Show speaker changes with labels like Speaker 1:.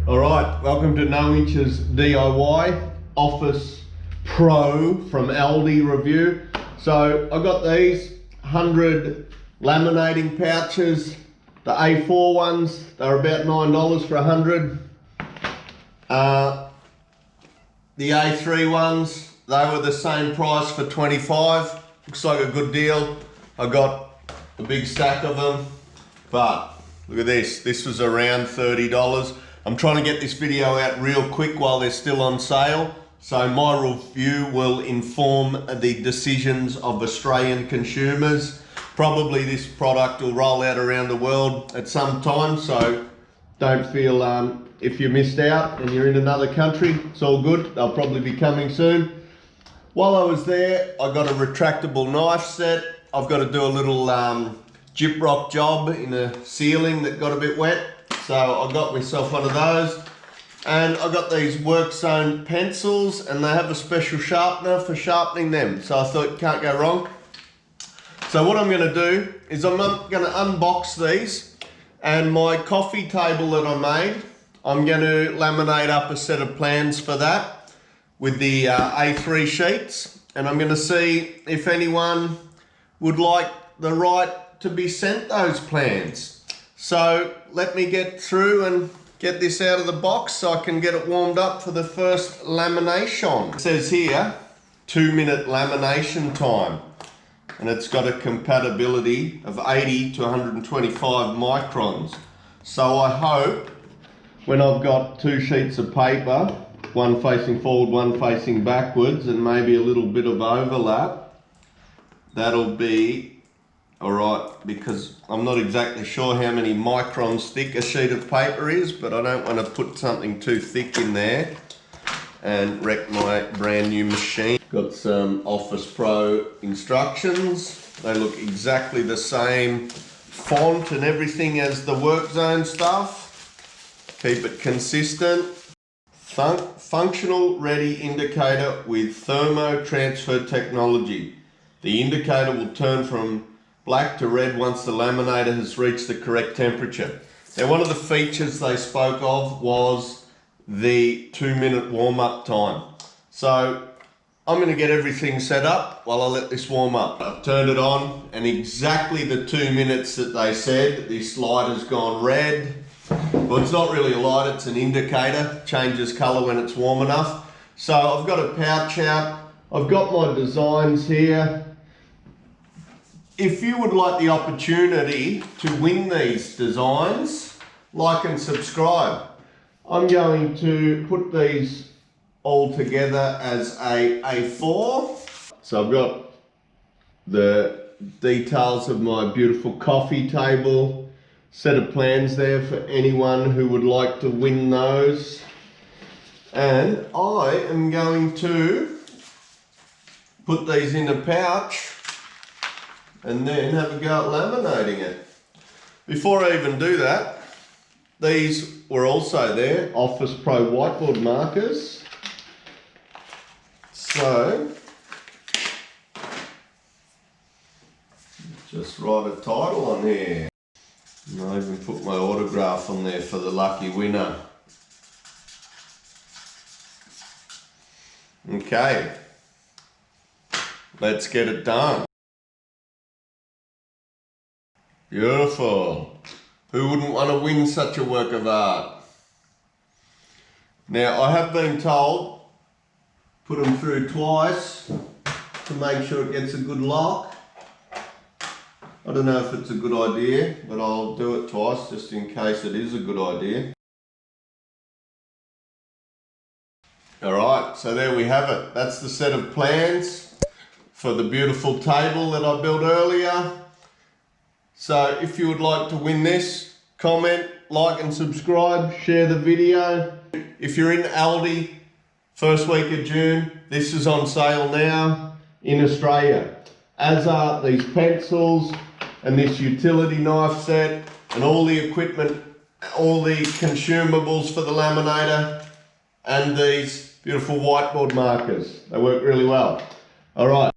Speaker 1: Alright, welcome to No Inches DIY Office Pro from Aldi review. So I got these 100 laminating pouches, the A4 ones, they're about $9 for 100. The A3 ones, they were the same price for 25. Looks like a good deal. I got a big stack of them, but look at this. This was around $30. I'm trying to get this video out real quick while they're still on sale. So my review will inform the decisions of Australian consumers. Probably this product will roll out around the world at some time, so don't feel if you missed out and you're in another country, it's all good. They'll probably be coming soon. While I was there, I got a retractable knife set. I've got to do a little gyprock job in a ceiling that got a bit wet. So I got myself one of those, and I got these work zone pencils, and they have a special sharpener for sharpening them. So I thought, can't go wrong. So what I'm going to do is I'm going to unbox these, and my coffee table that I made, I'm going to laminate up a set of plans for that with the A3 sheets, and I'm going to see if anyone would like the right to be sent those plans. So let me get through and get this out of the box so I can get it warmed up for the first lamination. It says here, 2-minute lamination time, and it's got a compatibility of 80 to 125 microns. So I hope when I've got 2 sheets of paper, one facing forward, one facing backwards, and maybe a little bit of overlap, that'll be alright, because I'm not exactly sure how many microns thick a sheet of paper is, but I don't want to put something too thick in there and wreck my brand new machine. Got some Office Pro instructions. They look exactly the same font and everything as the work zone stuff. Keep it consistent. Functional ready indicator with thermo transfer technology. The indicator will turn from black to red once the laminator has reached the correct temperature. Now, one of the features they spoke of was the 2-minute warm-up time. So I'm going to get everything set up while I let this warm up. I've turned it on, and exactly the 2 minutes that they said, this light has gone red. Well, it's not really a light, it's an indicator. Changes color when it's warm enough. So I've got a pouch out. I've got my designs here. If you would like the opportunity to win these designs, like and subscribe. I'm going to put these all together as a A4. So I've got the details of my beautiful coffee table, set of plans there for anyone who would like to win those. And I am going to put these in a pouch and then have a go at laminating it. Before I even do that, these were also there, Office Pro whiteboard markers. So, just write a title on here. And I even put my autograph on there for the lucky winner. Okay, let's get it done. Beautiful. Who wouldn't want to win such a work of art? Now, I have been told, put them through twice to make sure it gets a good lock. I don't know if it's a good idea, but I'll do it twice just in case it is a good idea. Alright, so there we have it. That's the set of plans for the beautiful table that I built earlier. So if you would like to win this, comment, like and subscribe, share the video. If you're in Aldi, first week of June, this is on sale now in Australia. As are these pencils and this utility knife set and all the equipment, all the consumables for the laminator and these beautiful whiteboard markers. They work really well. All right.